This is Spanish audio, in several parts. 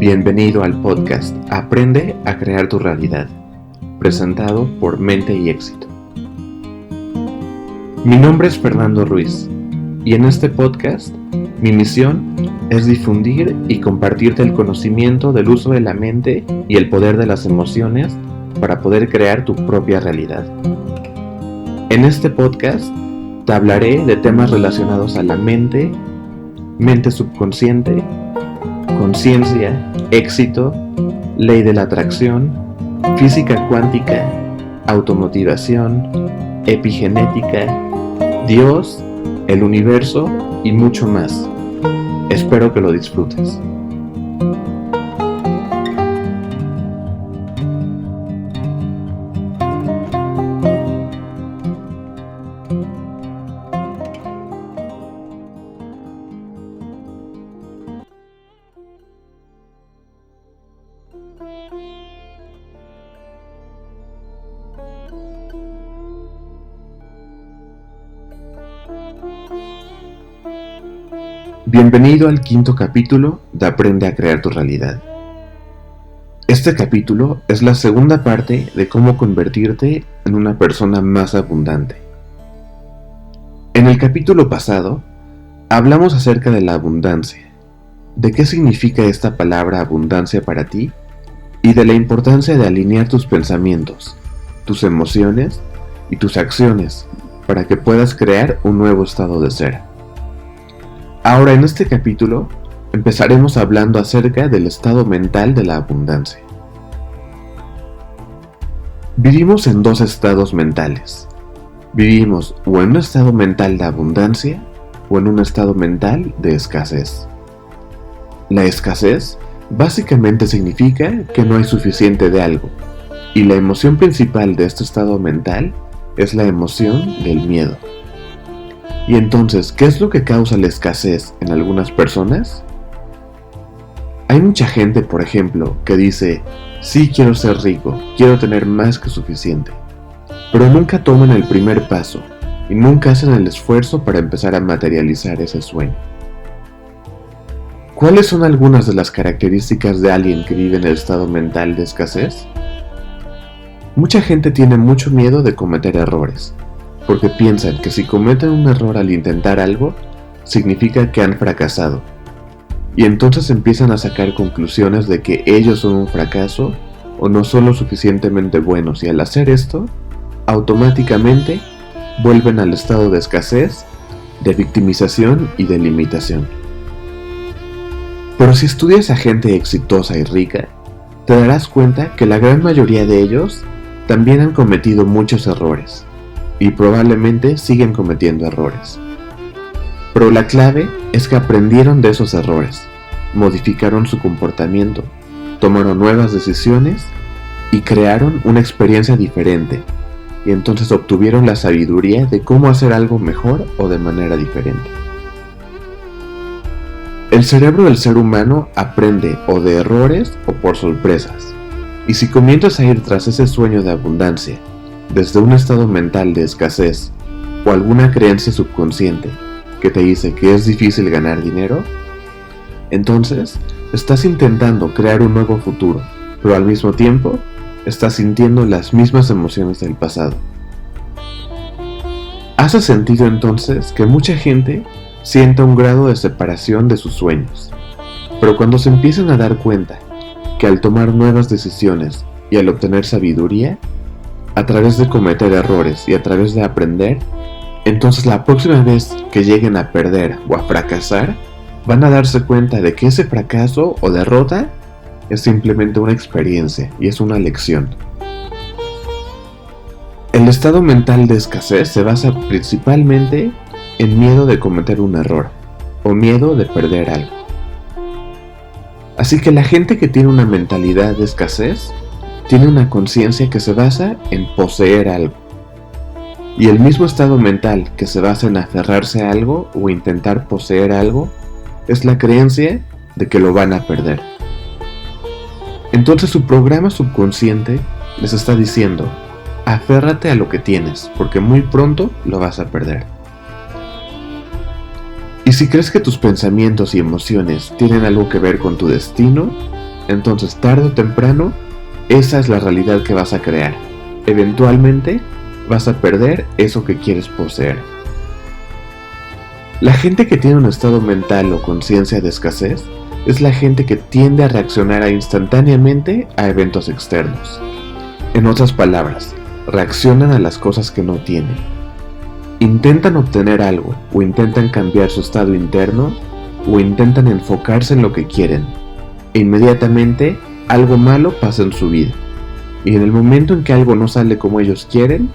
Bienvenido al podcast Aprende a crear tu realidad, presentado por Mente y Éxito. Mi nombre es Fernando Ruiz y en este podcast mi misión es difundir y compartirte el conocimiento del uso de la mente y el poder de las emociones para poder crear tu propia realidad. En este podcast te hablaré de temas relacionados a la mente subconsciente, conciencia, éxito, ley de la atracción, física cuántica, automotivación, epigenética, Dios, el universo y mucho más. Espero que lo disfrutes. Bienvenido al quinto capítulo de Aprende a crear tu realidad. Este capítulo es la segunda parte de cómo convertirte en una persona más abundante. En el capítulo pasado, hablamos acerca de la abundancia, de qué significa esta palabra abundancia para ti y de la importancia de alinear tus pensamientos, tus emociones y tus acciones para que puedas crear un nuevo estado de ser. Ahora en este capítulo empezaremos hablando acerca del estado mental de la abundancia. Vivimos en dos estados mentales. Vivimos o en un estado mental de abundancia o en un estado mental de escasez. La escasez básicamente significa que no hay suficiente de algo, y la emoción principal de este estado mental es la emoción del miedo. Y entonces, ¿qué es lo que causa la escasez en algunas personas? Hay mucha gente, por ejemplo, que dice, sí quiero ser rico, quiero tener más que suficiente, pero nunca toman el primer paso y nunca hacen el esfuerzo para empezar a materializar ese sueño. ¿Cuáles son algunas de las características de alguien que vive en el estado mental de escasez? Mucha gente tiene mucho miedo de cometer errores, porque piensan que si cometen un error al intentar algo, significa que han fracasado. Y entonces empiezan a sacar conclusiones de que ellos son un fracaso o no son lo suficientemente buenos, y al hacer esto, automáticamente vuelven al estado de escasez, de victimización y de limitación. Pero si estudias a gente exitosa y rica, te darás cuenta que la gran mayoría de ellos también han cometido muchos errores. Y probablemente siguen cometiendo errores. Pero la clave es que aprendieron de esos errores, modificaron su comportamiento, tomaron nuevas decisiones y crearon una experiencia diferente, y entonces obtuvieron la sabiduría de cómo hacer algo mejor o de manera diferente. El cerebro del ser humano aprende o de errores o por sorpresas, y si comienzas a ir tras ese sueño de abundancia, desde un estado mental de escasez o alguna creencia subconsciente que te dice que es difícil ganar dinero, entonces estás intentando crear un nuevo futuro, pero al mismo tiempo estás sintiendo las mismas emociones del pasado. ¿Hace sentido entonces que mucha gente sienta un grado de separación de sus sueños? Pero cuando se empiezan a dar cuenta que al tomar nuevas decisiones y al obtener sabiduría, a través de cometer errores y a través de aprender, entonces la próxima vez que lleguen a perder o a fracasar, van a darse cuenta de que ese fracaso o derrota es simplemente una experiencia y es una lección. El estado mental de escasez se basa principalmente en miedo de cometer un error o miedo de perder algo. Así que la gente que tiene una mentalidad de escasez tiene una conciencia que se basa en poseer algo. Y el mismo estado mental que se basa en aferrarse a algo o intentar poseer algo es la creencia de que lo van a perder. Entonces su programa subconsciente les está diciendo, aférrate a lo que tienes, porque muy pronto lo vas a perder. Y si crees que tus pensamientos y emociones tienen algo que ver con tu destino, Entonces, tarde o temprano, esa es la realidad que vas a crear. Eventualmente, vas a perder eso que quieres poseer. La gente que tiene un estado mental o conciencia de escasez es la gente que tiende a reaccionar instantáneamente a eventos externos. En otras palabras, reaccionan a las cosas que no tienen. Intentan obtener algo, o intentan cambiar su estado interno, o intentan enfocarse en lo que quieren, e inmediatamente algo malo pasa en su vida, y en el momento en que algo no sale como ellos quieren,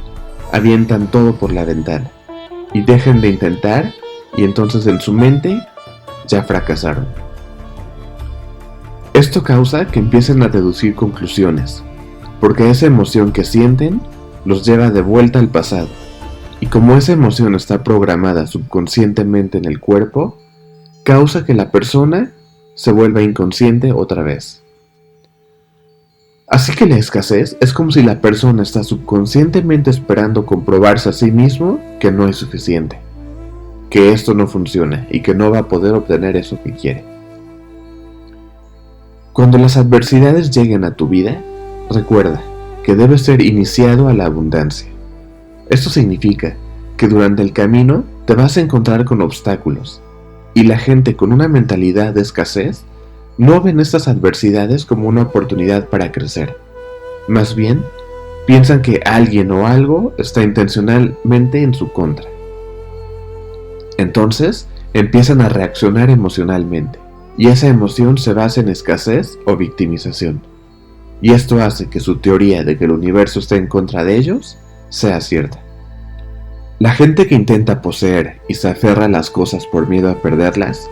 avientan todo por la ventana, y dejan de intentar, y entonces en su mente ya fracasaron. Esto causa que empiecen a deducir conclusiones, porque esa emoción que sienten los lleva de vuelta al pasado, y como esa emoción está programada subconscientemente en el cuerpo, causa que la persona se vuelva inconsciente otra vez. Así que la escasez es como si la persona está subconscientemente esperando comprobarse a sí mismo que no es suficiente, que esto no funciona y que no va a poder obtener eso que quiere. Cuando las adversidades lleguen a tu vida, recuerda que debes ser iniciado a la abundancia. Esto significa que durante el camino te vas a encontrar con obstáculos, y la gente con una mentalidad de escasez no ven estas adversidades como una oportunidad para crecer. Más bien, piensan que alguien o algo está intencionalmente en su contra. Entonces, empiezan a reaccionar emocionalmente, y esa emoción se basa en escasez o victimización. Y esto hace que su teoría de que el universo está en contra de ellos sea cierta. La gente que intenta poseer y se aferra a las cosas por miedo a perderlas,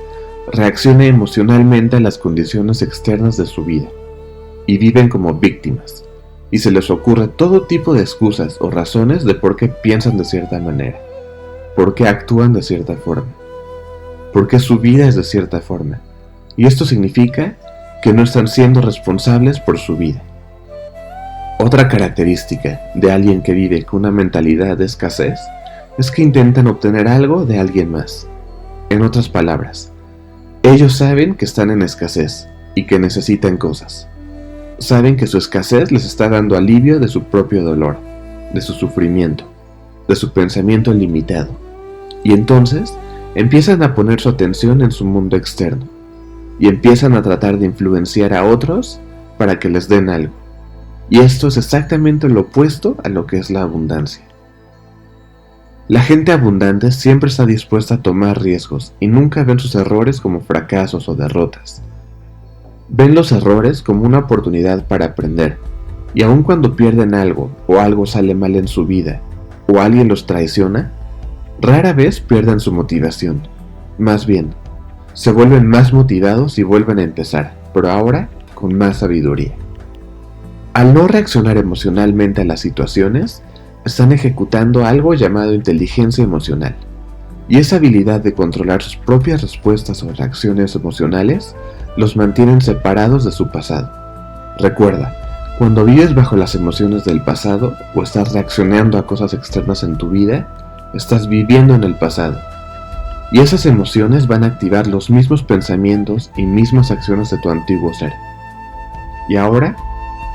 reacciona emocionalmente a las condiciones externas de su vida, y viven como víctimas, y se les ocurre todo tipo de excusas o razones de por qué piensan de cierta manera, por qué actúan de cierta forma, por qué su vida es de cierta forma, y esto significa que no están siendo responsables por su vida. Otra característica de alguien que vive con una mentalidad de escasez es que intentan obtener algo de alguien más. En otras palabras, ellos saben que están en escasez y que necesitan cosas. Saben que su escasez les está dando alivio de su propio dolor, de su sufrimiento, de su pensamiento limitado, y entonces empiezan a poner su atención en su mundo externo, y empiezan a tratar de influenciar a otros para que les den algo. Y esto es exactamente lo opuesto a lo que es la abundancia. La gente abundante siempre está dispuesta a tomar riesgos y nunca ven sus errores como fracasos o derrotas. Ven los errores como una oportunidad para aprender, y aun cuando pierden algo o algo sale mal en su vida o alguien los traiciona, rara vez pierden su motivación. Más bien, se vuelven más motivados y vuelven a empezar, pero ahora con más sabiduría. Al no reaccionar emocionalmente a las situaciones, están ejecutando algo llamado inteligencia emocional, y esa habilidad de controlar sus propias respuestas o reacciones emocionales los mantienen separados de su pasado. Recuerda, cuando vives bajo las emociones del pasado o estás reaccionando a cosas externas en tu vida, estás viviendo en el pasado, y esas emociones van a activar los mismos pensamientos y mismas acciones de tu antiguo ser. Y ahora,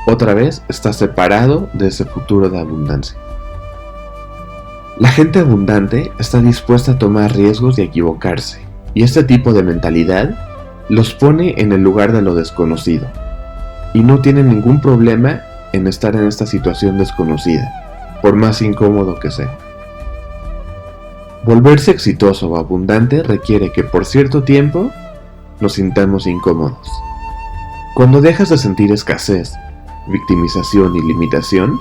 otra vez, estás separado de ese futuro de abundancia. La gente abundante está dispuesta a tomar riesgos y a equivocarse, y este tipo de mentalidad los pone en el lugar de lo desconocido, y no tienen ningún problema en estar en esta situación desconocida, por más incómodo que sea. Volverse exitoso o abundante requiere que por cierto tiempo nos sintamos incómodos. Cuando dejas de sentir escasez, victimización y limitación,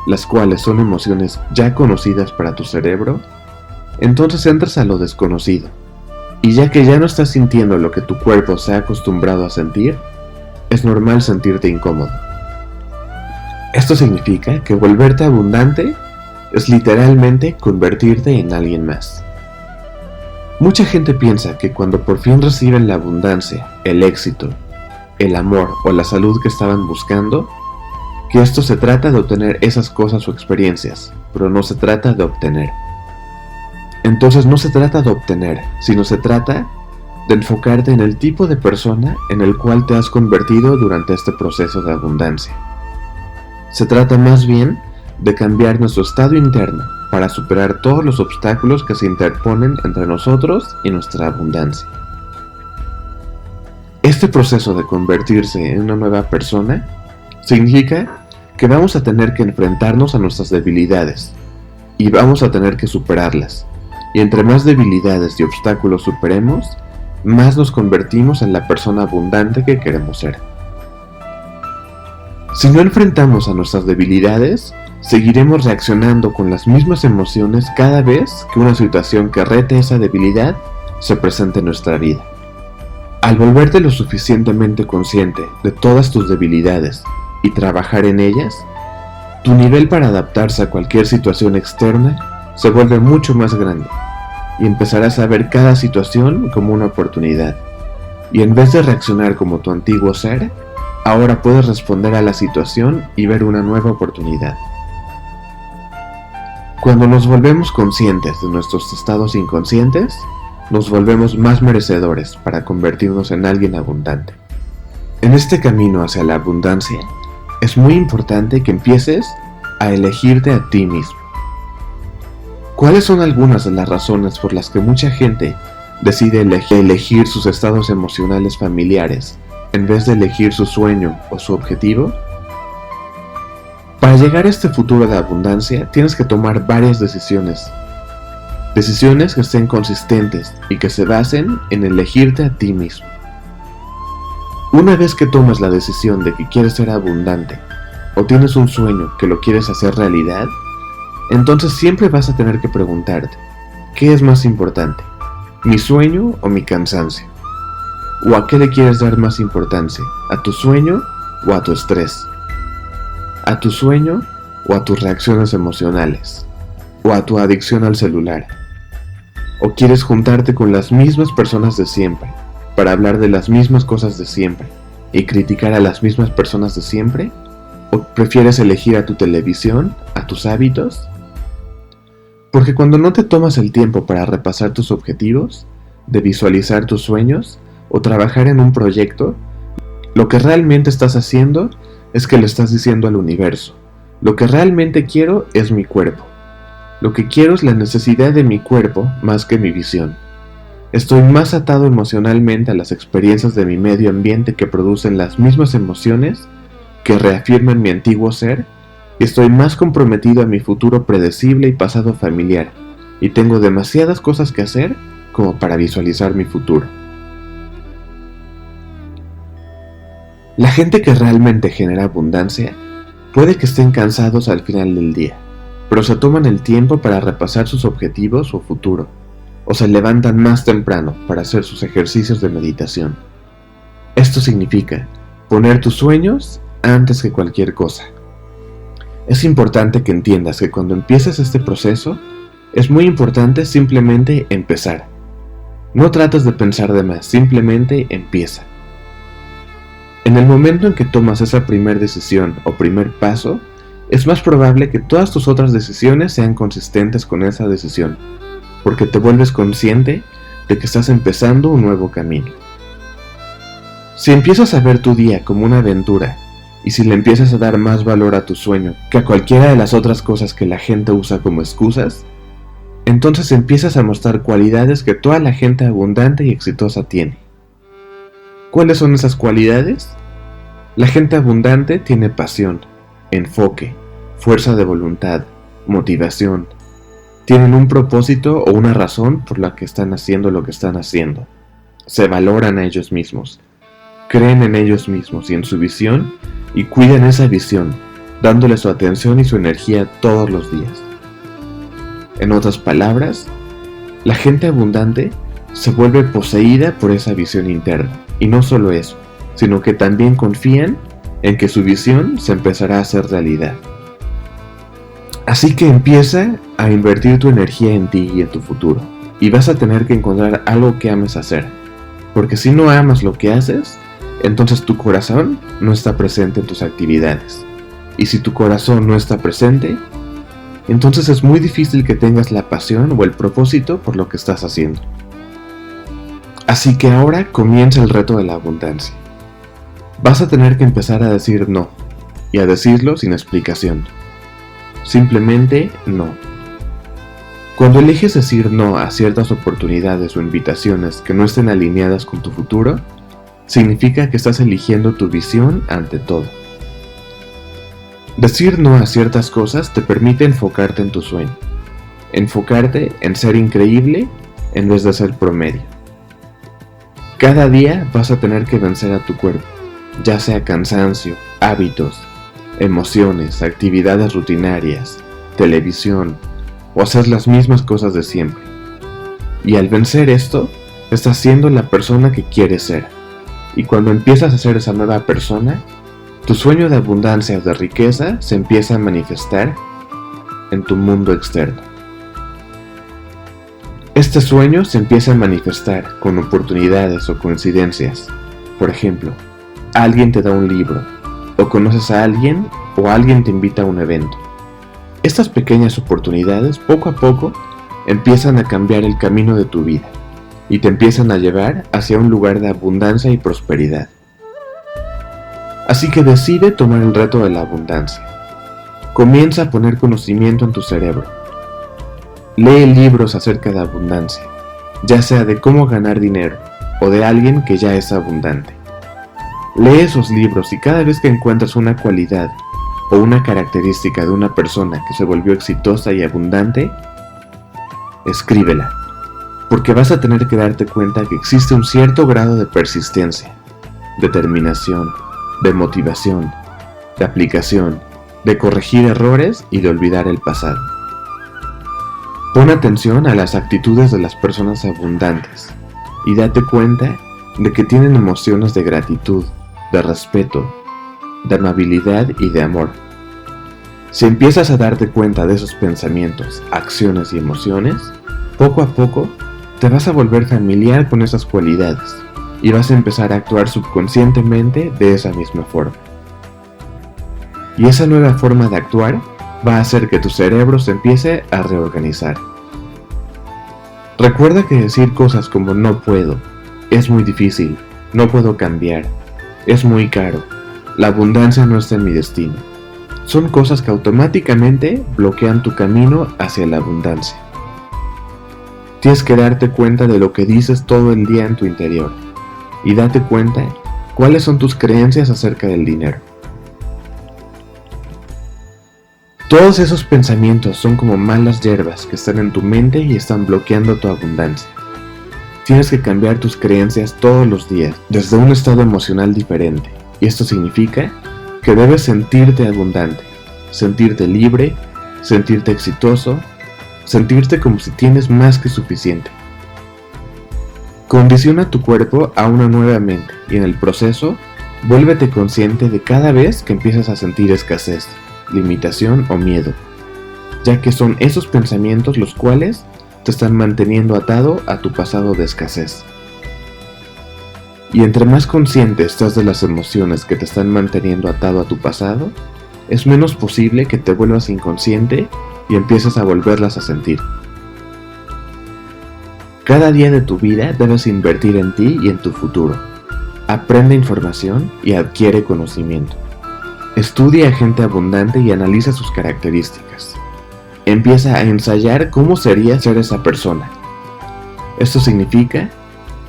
las cuales son emociones ya conocidas para tu cerebro, entonces entras a lo desconocido, y ya que ya no estás sintiendo lo que tu cuerpo se ha acostumbrado a sentir, es normal sentirte incómodo. Esto significa que volverte abundante es literalmente convertirte en alguien más. Mucha gente piensa que cuando por fin reciben la abundancia, el éxito, el amor o la salud que estaban buscando, que esto se trata de obtener esas cosas o experiencias, pero no se trata de obtener. Entonces no se trata de obtener, sino se trata de enfocarte en el tipo de persona en el cual te has convertido durante este proceso de abundancia. Se trata más bien de cambiar nuestro estado interno para superar todos los obstáculos que se interponen entre nosotros y nuestra abundancia. Este proceso de convertirse en una nueva persona significa que vamos a tener que enfrentarnos a nuestras debilidades y vamos a tener que superarlas. Y entre más debilidades y obstáculos superemos, más nos convertimos en la persona abundante que queremos ser. Si no enfrentamos a nuestras debilidades, seguiremos reaccionando con las mismas emociones cada vez que una situación que rete esa debilidad se presente en nuestra vida. Al volverte lo suficientemente consciente de todas tus debilidades y trabajar en ellas, tu nivel para adaptarse a cualquier situación externa se vuelve mucho más grande y empezarás a ver cada situación como una oportunidad. Y en vez de reaccionar como tu antiguo ser, ahora puedes responder a la situación y ver una nueva oportunidad. Cuando nos volvemos conscientes de nuestros estados inconscientes, nos volvemos más merecedores para convertirnos en alguien abundante. En este camino hacia la abundancia, es muy importante que empieces a elegirte a ti mismo. ¿Cuáles son algunas de las razones por las que mucha gente decide elegir sus estados emocionales familiares en vez de elegir su sueño o su objetivo? Para llegar a este futuro de abundancia, tienes que tomar varias decisiones. Decisiones que estén consistentes y que se basen en elegirte a ti mismo. Una vez que tomas la decisión de que quieres ser abundante o tienes un sueño que lo quieres hacer realidad, entonces siempre vas a tener que preguntarte, ¿qué es más importante? ¿Mi sueño o mi cansancio? ¿O a qué le quieres dar más importancia? ¿A tu sueño o a tu estrés? ¿A tu sueño o a tus reacciones emocionales? ¿O a tu adicción al celular? ¿O quieres juntarte con las mismas personas de siempre para hablar de las mismas cosas de siempre y criticar a las mismas personas de siempre? ¿O prefieres elegir a tu televisión, a tus hábitos? Porque cuando no te tomas el tiempo para repasar tus objetivos, de visualizar tus sueños o trabajar en un proyecto, lo que realmente estás haciendo es que le estás diciendo al universo, lo que realmente quiero es mi cuerpo. Lo que quiero es la necesidad de mi cuerpo más que mi visión. Estoy más atado emocionalmente a las experiencias de mi medio ambiente que producen las mismas emociones que reafirman mi antiguo ser, y estoy más comprometido a mi futuro predecible y pasado familiar, y tengo demasiadas cosas que hacer como para visualizar mi futuro. La gente que realmente genera abundancia puede que estén cansados al final del día, pero se toman el tiempo para repasar sus objetivos o futuro, o se levantan más temprano para hacer sus ejercicios de meditación. Esto significa poner tus sueños antes que cualquier cosa. Es importante que entiendas que cuando empieces este proceso, es muy importante simplemente empezar. No trates de pensar de más, simplemente empieza. En el momento en que tomas esa primera decisión o primer paso, es más probable que todas tus otras decisiones sean consistentes con esa decisión, porque te vuelves consciente de que estás empezando un nuevo camino. Si empiezas a ver tu día como una aventura, y si le empiezas a dar más valor a tu sueño que a cualquiera de las otras cosas que la gente usa como excusas, entonces empiezas a mostrar cualidades que toda la gente abundante y exitosa tiene. ¿Cuáles son esas cualidades? La gente abundante tiene pasión, enfoque, fuerza de voluntad, motivación. Tienen un propósito o una razón por la que están haciendo lo que están haciendo. Se valoran a ellos mismos, creen en ellos mismos y en su visión y cuidan esa visión, dándole su atención y su energía todos los días. En otras palabras, la gente abundante se vuelve poseída por esa visión interna, y no solo eso, sino que también confían en que su visión se empezará a hacer realidad. Así que empieza a invertir tu energía en ti y en tu futuro, y vas a tener que encontrar algo que ames hacer, porque si no amas lo que haces, entonces tu corazón no está presente en tus actividades. Y si tu corazón no está presente, entonces es muy difícil que tengas la pasión o el propósito por lo que estás haciendo. Así que ahora comienza el reto de la abundancia. Vas a tener que empezar a decir no, y a decirlo sin explicación. Simplemente no. Cuando eliges decir no a ciertas oportunidades o invitaciones que no estén alineadas con tu futuro, significa que estás eligiendo tu visión ante todo. Decir no a ciertas cosas te permite enfocarte en tu sueño, enfocarte en ser increíble en vez de ser promedio. Cada día vas a tener que vencer a tu cuerpo, ya sea cansancio, hábitos, emociones, actividades rutinarias, televisión o hacer las mismas cosas de siempre. Y al vencer esto, estás siendo la persona que quieres ser. Y cuando empiezas a ser esa nueva persona, tu sueño de abundancia o de riqueza se empieza a manifestar en tu mundo externo. Este sueño se empieza a manifestar con oportunidades o coincidencias. Por ejemplo, alguien te da un libro, o conoces a alguien, o alguien te invita a un evento. Estas pequeñas oportunidades poco a poco empiezan a cambiar el camino de tu vida y te empiezan a llevar hacia un lugar de abundancia y prosperidad. Así que decide tomar el reto de la abundancia. Comienza a poner conocimiento en tu cerebro. Lee libros acerca de abundancia, ya sea de cómo ganar dinero o de alguien que ya es abundante. Lee esos libros y cada vez que encuentras una cualidad o una característica de una persona que se volvió exitosa y abundante, escríbela, porque vas a tener que darte cuenta que existe un cierto grado de persistencia, determinación, de motivación, de aplicación, de corregir errores y de olvidar el pasado. Pon atención a las actitudes de las personas abundantes y date cuenta de que tienen emociones de gratitud, de respeto, de amabilidad y de amor. Si empiezas a darte cuenta de esos pensamientos, acciones y emociones, poco a poco te vas a volver familiar con esas cualidades y vas a empezar a actuar subconscientemente de esa misma forma. Y esa nueva forma de actuar va a hacer que tu cerebro se empiece a reorganizar. Recuerda que decir cosas como no puedo, es muy difícil, no puedo cambiar, es muy caro, la abundancia no está en mi destino, son cosas que automáticamente bloquean tu camino hacia la abundancia. Tienes que darte cuenta de lo que dices todo el día en tu interior y date cuenta cuáles son tus creencias acerca del dinero. Todos esos pensamientos son como malas hierbas que están en tu mente y están bloqueando tu abundancia. Tienes que cambiar tus creencias todos los días, desde un estado emocional diferente. Y esto significa que debes sentirte abundante, sentirte libre, sentirte exitoso, sentirte como si tienes más que suficiente. Condiciona tu cuerpo a una nueva mente y en el proceso, vuélvete consciente de cada vez que empiezas a sentir escasez, limitación o miedo, ya que son esos pensamientos los cuales te están manteniendo atado a tu pasado de escasez. Y entre más consciente estás de las emociones que te están manteniendo atado a tu pasado, es menos posible que te vuelvas inconsciente y empieces a volverlas a sentir. Cada día de tu vida debes invertir en ti y en tu futuro. Aprende información y adquiere conocimiento. Estudia a gente abundante y analiza sus características. Empieza a ensayar cómo sería ser esa persona. Esto significa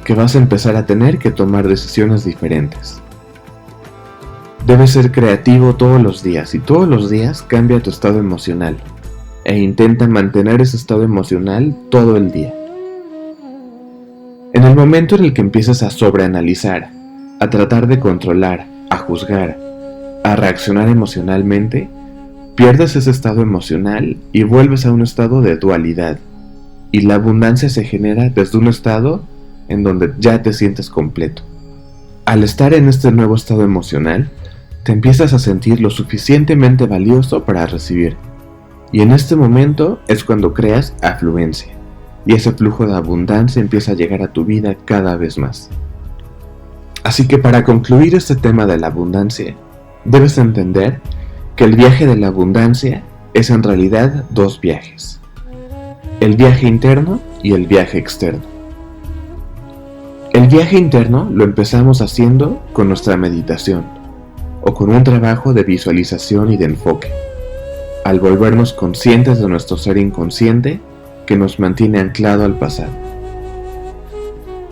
que vas a empezar a tener que tomar decisiones diferentes. Debes ser creativo todos los días y todos los días cambia tu estado emocional e intenta mantener ese estado emocional todo el día. En el momento en el que empieces a sobreanalizar, a tratar de controlar, a juzgar, a reaccionar emocionalmente, pierdes ese estado emocional y vuelves a un estado de dualidad, y la abundancia se genera desde un estado en donde ya te sientes completo. Al estar en este nuevo estado emocional, te empiezas a sentir lo suficientemente valioso para recibir, y en este momento es cuando creas afluencia, y ese flujo de abundancia empieza a llegar a tu vida cada vez más. Así que para concluir este tema de la abundancia, debes entender que el viaje de la abundancia es en realidad dos viajes: el viaje interno y el viaje externo. El viaje interno lo empezamos haciendo con nuestra meditación o con un trabajo de visualización y de enfoque, al volvernos conscientes de nuestro ser inconsciente que nos mantiene anclado al pasado.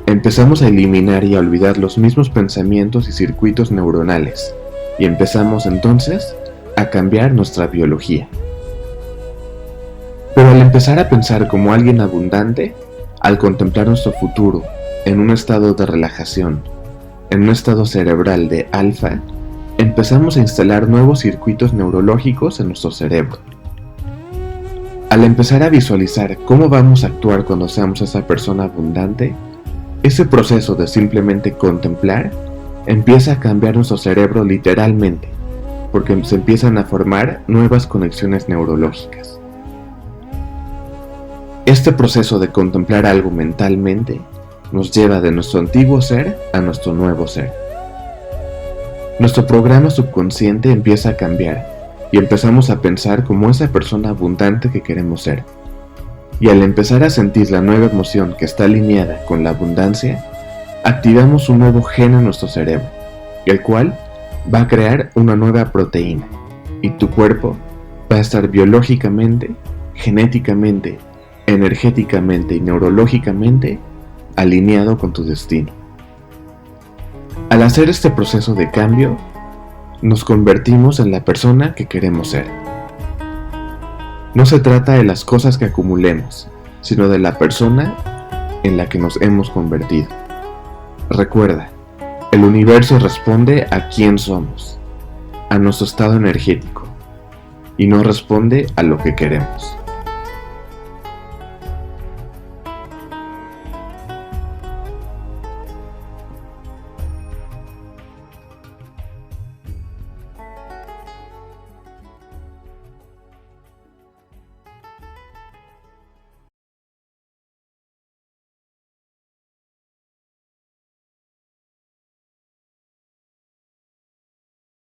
Empezamos a eliminar y a olvidar los mismos pensamientos y circuitos neuronales y empezamos entonces a cambiar nuestra biología. Pero al empezar a pensar como alguien abundante, al contemplar nuestro futuro en un estado de relajación, en un estado cerebral de alfa, empezamos a instalar nuevos circuitos neurológicos en nuestro cerebro. Al empezar a visualizar cómo vamos a actuar cuando seamos esa persona abundante, ese proceso de simplemente contemplar empieza a cambiar nuestro cerebro literalmente, porque se empiezan a formar nuevas conexiones neurológicas. Este proceso de contemplar algo mentalmente nos lleva de nuestro antiguo ser a nuestro nuevo ser. Nuestro programa subconsciente empieza a cambiar y empezamos a pensar como esa persona abundante que queremos ser. Y al empezar a sentir la nueva emoción que está alineada con la abundancia, activamos un nuevo gen en nuestro cerebro, el cual va a crear una nueva proteína, y tu cuerpo va a estar biológicamente, genéticamente, energéticamente y neurológicamente alineado con tu destino. Al hacer este proceso de cambio, nos convertimos en la persona que queremos ser. No se trata de las cosas que acumulemos, sino de la persona en la que nos hemos convertido. Recuerda, el universo responde a quién somos, a nuestro estado energético, y no responde a lo que queremos.